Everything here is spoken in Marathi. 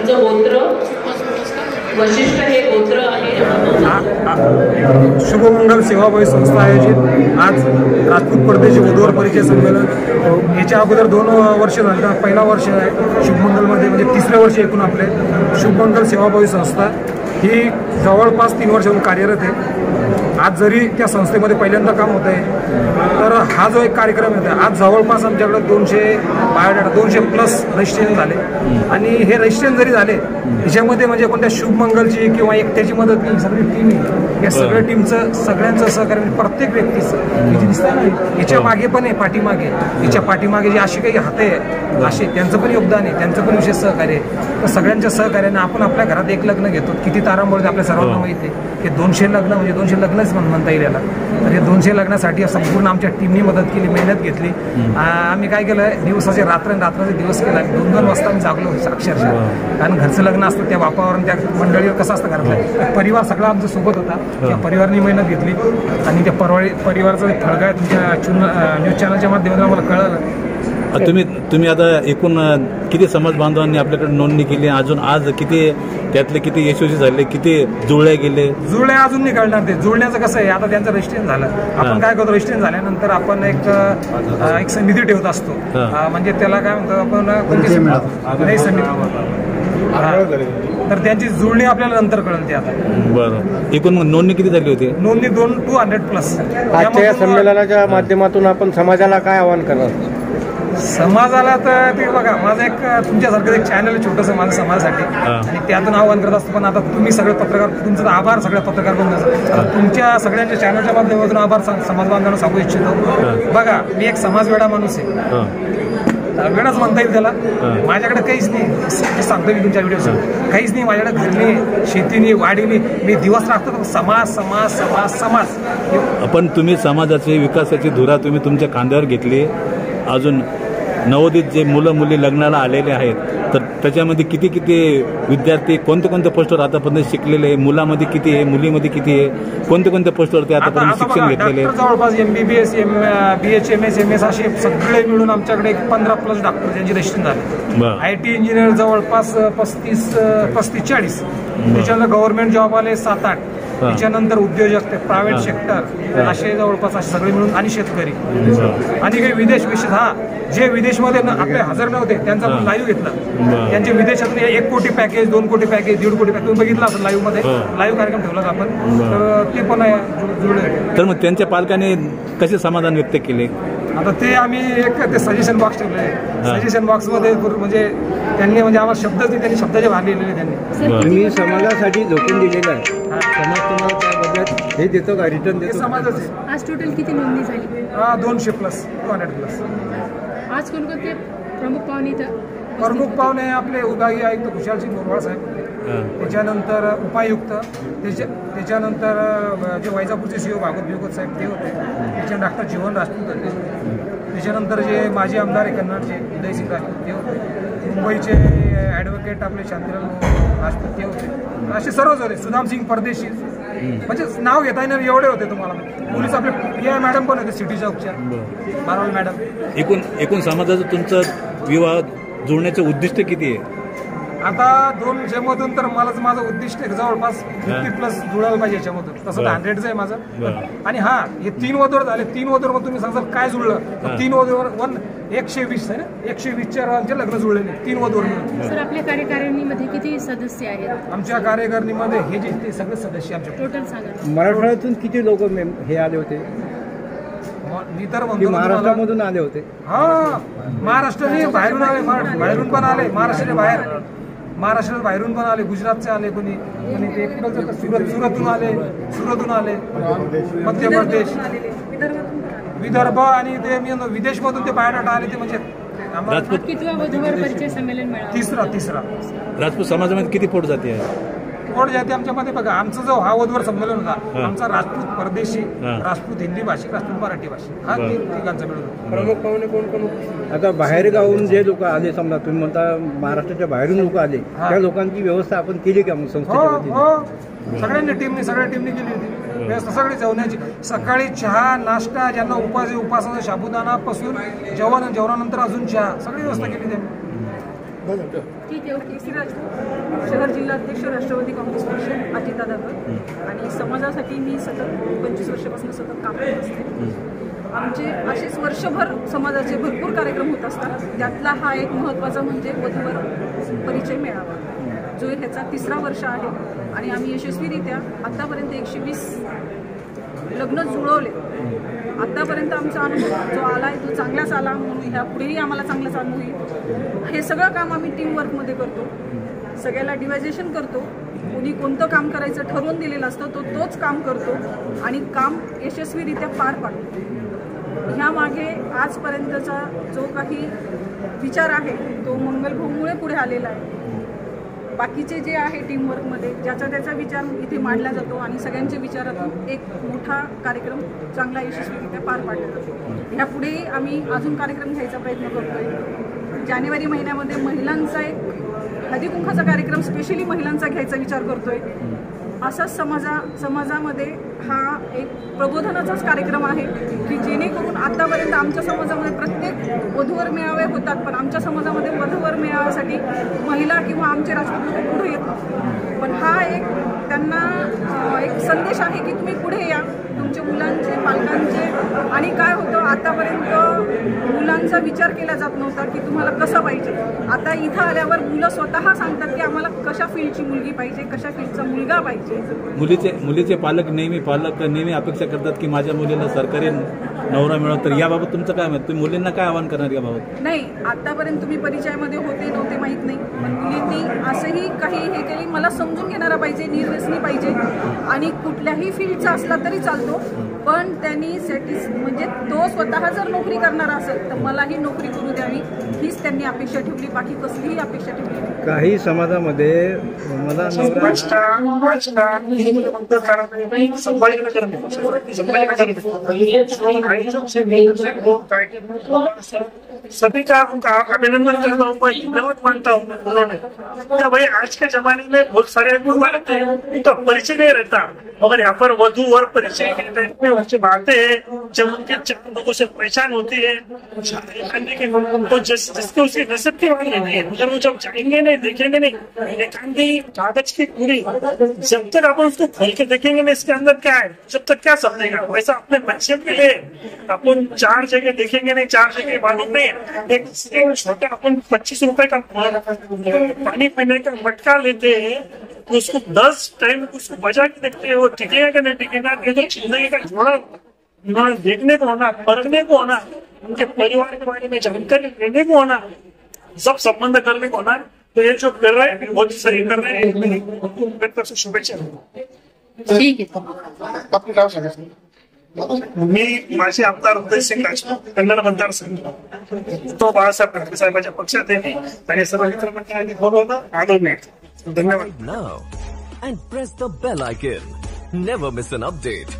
आमचं गोत्र वशिष्ठ हे गोत्र आहे। शुभमंगल सेवाभावी संस्था आयोजित आज राजपूत परदेशी वधूवर परिचय संमेलन। याच्या अगोदर 2 वर्ष झालं, पहिला वर्ष आहे शुभमंगलमध्ये, म्हणजे 3रं वर्ष एकूण आपले शुभमंगल सेवाभावी संस्था ही जवळपास 3 वर्षांपासून कार्यरत आहे। आज जरी त्या संस्थेमध्ये पहिल्यांदा काम होत आहे, तर हा जो एक कार्यक्रम आहे आज जवळपास आमच्याकडे 200 बायोडाटा 200+ रजिस्ट्रेशन झाले। आणि हे रजिस्ट्रेशन जरी झाले याच्यामध्ये म्हणजे कोणत्या शुभमंगलची किंवा एकट्याची मदत नाही, सगळी टीम आहे। या सगळ्या टीमचं सगळ्यांचं सहकार्य, प्रत्येक व्यक्तीचं हे जे दिसतं ना याच्या मागे पण आहे, पाठीमागे याच्या पाठीमागे जे अशी काही हाते आहे असे त्यांचं पण योगदान आहे, त्यांचं पण विशेष सहकार्य आहे। तर सगळ्यांच्या सहकार्याने आपण आपल्या घरात एक लग्न घेतो, किती तारांबळ आपल्या सर्वांना माहिती आहे की 200 लग्न म्हणजे 200 लग्नच म्हणता येईल याला। तर हे 200 लग्नासाठी संपूर्ण आमच्या टीमनी मदत केली, मेहनत घेतली। आम्ही काय केलं, दिवसाचे रात्राचे दिवस केला, 2-2 वाजता आम्ही जागलो अक्षरशः, कारण घरचं लग्न असतं त्या वातावरण त्या मंडळीवर कसं असतं घरातलं परिवार सगळा आमच्या सोबत होता। त्या परिवाराने मेहनत घेतली आणि त्या परिवाराचा फळगा आहे तुमच्या न्यूज चॅनलच्या माध्यमातून आम्हाला कळलं। तुम्ही आता एकूण किती समाज बांधवांनी आपल्याकडे नोंदणी केली, अजून आज किती त्यातले किती यशस्वी झाले, किती जुळले गेले? जुळले अजून निघालणार, ते जुळण्याचं कसं आहे, आता त्यांचं रजिस्ट्रेशन झालं, आपण काय करतो रजिस्ट्रेशन झाल्यानंतर आपण एक समिती ठेवत असतो, म्हणजे त्याला काय म्हणतो आपण कोणती समिती, तर त्यांची जुळणी आपल्याला नंतर कळेल ते आता। बरं, एकूण नोंदणी किती झाली होती? नोंदणी 200+। आजच्या समाजाच्या माध्यमातून आपण समाजाला काय आवाहन करणार? समाजाला तर ते बघा, माझं एक तुमच्यासारखं एक चॅनल आहे छोटंसं माझं समाजासाठी, आणि त्यातून आव्हान करत असतो। पण आता तुम्ही सगळे पत्रकार, तुमचा आभार सगळ्या पत्रकार बंधूंचा, तुमच्या सगळ्यांच्या चॅनलच्या माध्यमातून आभार समाज बांधवांना सांगू इच्छितो। बघा, मी एक समाजवेडा माणूस आहे, वेळच म्हणता येईल त्याला, माझ्याकडे काहीच नाही, सांगतो मी तुमच्या व्हिडिओ, काहीच नाही माझ्याकडे, घर नाही, शेती नाही, वाडी नाही, मी दिवस राखतो समाज समाज समाज समाज। पण तुम्ही समाजाची विकासाची धुरा तुम्ही तुमच्या खांद्यावर घेतली, अजून नवोदित जे मुलं मुली लग्नाला आलेले आहेत, तर त्याच्यामध्ये किती विद्यार्थी कोणते पोस्टवर आतापर्यंत शिकलेले आहे, मुलामध्ये किती आहे, मुलीमध्ये किती आहे, कोणते पोस्टवर ते आतापर्यंत शिक्षण घेतलेले आहे? जवळपास MBBS BH MS असे सगळे मिळून आमच्याकडे 15+ डॉक्टर ज्यांची रजिस्ट्रेशन झाले। IT इंजिनियर जवळपास 35-40, त्याच्यानंतर गव्हर्नमेंट जॉब आले 7-8, त्याच्यानंतर उद्योजक, प्रायव्हेट सेक्टर असे जवळपास असे सगळे मिळून, आणि शेतकरी, आणि काही विदेश जे विदेशमध्ये आपले हजर नव्हते त्यांचा पण लाईव्ह घेतला, त्यांचे विदेशातून 1 कोटी पॅकेज, 2 कोटी पॅकेज, 1.5 कोटी पॅकेज तुम्ही बघितलं असेल लाईव्ह मध्ये, लाईव्ह कार्यक्रम ठेवला आपण, तर ते पण जुळले। तर मग त्यांच्या पालकांनी कसे समाधान व्यक्त केले? आता ते आम्ही ते सजेशन बॉक्स ठेवले, सजेशन बॉक्समध्ये म्हणजे त्यांनी म्हणजे आम्हाला शब्दच नाही, त्यांनी शब्दाचे भाग लिहिलेले त्यांनी। तुम्ही समाजासाठी झोकून दिलेलं आहे, समाज तुम्हाला त्याबद्दल हे देतो का, रिटर्न देतो? समाजाचे आज टोटल किती नोंदणी झाली? 200+, 200+। आज कोणकोणते प्रमुख पाहुणे इथं? प्रमुख पाहुणे आपले विभागीय आयुक्त खुशालसिंग बोरवाड साहेब, त्याच्यानंतर उपायुक्त, त्याच्यानंतर जे वैजापूरचे CEO भागवत भिवगत साहेब ते होते, त्याच्यानंतर डॉक्टर जीवन राजपूत होते, त्याच्यानंतर जे माजी आमदार आहे कन्नडचे उदयसिंग राजपूत ते होते, मुंबईचे ॲडव्होकेट आपले शांतीलाल राजपूत ते होते, असे सर्वच होते, सुदामसिंग परदेशी, म्हणजे नाव घेता येणार एवढे होते तुम्हाला। पोलीस आपले PI मॅडम पण होते, सिटी चौकच्या बारावल मॅडम। एकूण समाजाचं तुमचं विवाह जुळण्याचं उद्दिष्ट किती आहे? आता 200मधून तर मलाच माझं उद्दिष्ट आहे जवळपास 50+ जुळायला पाहिजे याच्यामधून, तसं तर 100च आहे माझं। आणि हा, हे 3 वधूवर झाले, 3 वधूवर मग तुम्ही सांगाल काय जुळलं, 3 वधूवर 120 आहे ना, 120च्या रांचे लग्न जुळलेले 3 वधूवर मिळून। सर, आपल्या कार्यकारिणीमध्ये किती सदस्य आहेत? आमच्या कार्यकारिणीमध्ये हे जे ते सगळे सदस्य आमचे टोटल सांगा। मराठवाड्यातून किती लोक हे आले होते? मी तर म्हणतो महाराष्ट्रामधून आले होते। हा, महाराष्ट्राने बाहेरून आले, बाहेरून पण आले, महाराष्ट्राच्या बाहेरून पण आले, गुजरातचे आले, कोणी ते कुठं सुरतहून आले, मध्य प्रदेश, विदर्भ, आणि ते विदेशमधून ते बायोडाटा आले, ते म्हणजे कितवा वधूवर परिचय संमेलन मिळालं? तिसरा। राजपूत समाजामध्ये किती पोट जाती आहे? पोट जाते आमच्यामध्ये बघा, आमचा जो हा वधूवर संमेलन होता, आमचा राजपूत परदेशी, राजपूत हिंदी भाषिक, राजपूत मराठी भाषिक, हा तिघांचा मिळून। प्रमुख पाहुणे कोण? आता बाहेर गावून जे लोक आले, समजा तुम्ही म्हणता महाराष्ट्राच्या बाहेरून लोक आले, त्या लोकांची व्यवस्था आपण केली का मग संस्थेच्या वतीने? सगळ्या टीमने केली होती व्यवस्था, सगळी जेवणाची, सकाळी चहा, नाश्ता, ज्यांना उपासाचा साबुदाणा पासून जेवणानंतर अजून चहा, सगळी व्यवस्था केली त्यांनी। ठीक आहे, ओके. केसरी राजपूत, शहर जिल्हाध्यक्ष राष्ट्रवादी काँग्रेस पक्ष, अजितदादागड. आणि समाजासाठी मी सतत 25 वर्षापासून सतत काम करत असते. आमचे असेच वर्षभर समाजाचे भरपूर कार्यक्रम होत असतात. त्यातला हा एक महत्त्वाचा म्हणजे वधूवर परिचय मेळावा, जो ह्याचा 3रा वर्ष आहे. आणि आम्ही यशस्वीरित्या आतापर्यंत 120 लग्न जुळवले. आतापर्यंत आमचा अनुभव जो आला आहे तो चांगलाच आला, म्हणून ह्या पुढेही आम्हाला चांगलाच अनुभव येईल. हे सगळं काम आम्ही टीमवर्कमध्ये करतो, सगळ्याला डिवायजेशन करतो. कोणी कोणतं काम करायचं ठरवून दिलेलं असतं तोच काम करतो आणि काम यशस्वीरित्या पार पाडतो. ह्यामागे आजपर्यंतचा जो काही विचार आहे तो मंगलभाऊमुळे पुढे आलेला आहे. बाकीचे जे आहे टीमवर्कमध्ये ज्याचा त्याचा विचार इथे मांडला जातो आणि सगळ्यांच्या विचारातून एक मोठा कार्यक्रम चांगला यशस्वीरित्या पार पाडला जातो. ह्यापुढेही आम्ही अजून कार्यक्रम घ्यायचा प्रयत्न करतोय. जानेवारी महिन्यामध्ये महिलांचा एक हळदीकुंकवाचा कार्यक्रम स्पेशली महिलांचा घ्यायचा विचार करतोय. असाच समाजामध्ये हा एक प्रबोधनाचाच कार्यक्रम आहे की जेणेकरून आतापर्यंत आमच्या समाजामध्ये प्रत्येक वधूवर मेळावे होतात, पण आमच्या समाजामध्ये वधूवर मेळाव्यासाठी महिला किंवा आमचे राजपूत लोक पुढे येतात. पण हा एक त्यांना एक संदेश आहे की तुम्ही पुढे या, तुमच्या मुलांचे पालकांचे. आणि काय होतं, आतापर्यंत मुलांचा विचार केला जात नव्हता की तुम्हाला कसं पाहिजे. आता इथं आल्यावर मुलं स्वतः सांगतात की आम्हाला कशा फील्डची मुलगी पाहिजे, कशा फील्डचा मुलगा पाहिजे. मुलीचे पालक नेहमी अपेक्षा करतात की माझ्या मुलीला सरकारी नवरा मिळावा. तर याबाबत तुमचं काय मत, तुम्ही मुलींना काय आवाहन करणार याबाबत? नाही, आतापर्यंत तुम्ही परिचयामध्ये होते नव्हते माहीत नाही, पण मुलींनी असंही काही हे केली. मला समजून घेणारा पाहिजे, निर्व्यसनी पाहिजे आणि कुठल्याही फील्डचा असला तरी चालतो, पण त्यांनी म्हणजे तो स्वतः जर नोकरी करणारा असेल तर मलाही नोकरी करू द्यावी, हीच त्यांनी अपेक्षा ठेवली. बाकी कसलीही अपेक्षा ठेवली नाही. काही समाजामध्ये मला सभी का अभिनंदन करता हूँ, मैं धन्यवाद मानता हूँ उन्होंने। भाई आज के जमाने में बहुत सारे आदमी तो परिचय नहीं रहता, मगर यहाँ पर वधू और परिचय के टाइम में बातें हैं जब उनके 4 लोगों से पहचान होती है करने के, तो जिसके उसकी नसीब की बात नहीं है, मगर वो जब जाएंगे नहीं, देखेंगे नहीं, एक आंधी कागज की पूरी जब तक अपन उसको खोल के देखेंगे नहीं इसके अंदर क्या है, जब तक क्या समझेगा। वैसा अपने बच्चे के लिए अपन 4 जगह देखेंगे नहीं, 4 जगह मालूम नहीं। एक छोटा अपन 25 रुपए का पानी पीने का मटका लेते हैं, तो उसको 10 टाइम उसको बजा के देखते हैं, वो टिकेगा कि नहीं टिकेगा। ये तो जिंदगी का जोड़ा देखने को होना, परखने को होना, उनके परिवार के बारे में जानकारी लेने को होना, सब संबंध करने को होना। तो ये जो कर रहे हैं बहुत सही कर रहे हैं, मेरी तरफ से शुभेच्छा। ठीक आहे. आपलं नाव सांगा. मी माझे आमदार उदयसिंग राजपूत, कन्नड मतदारसंघ, तो बाळासाहेब ठाकरे साहेबांच्या पक्षात आहे आणि सर्व मित्रमंडळांनी बोलवलं, आलो नाही. धन्यवाद. Now and press the bell icon. Never miss an update.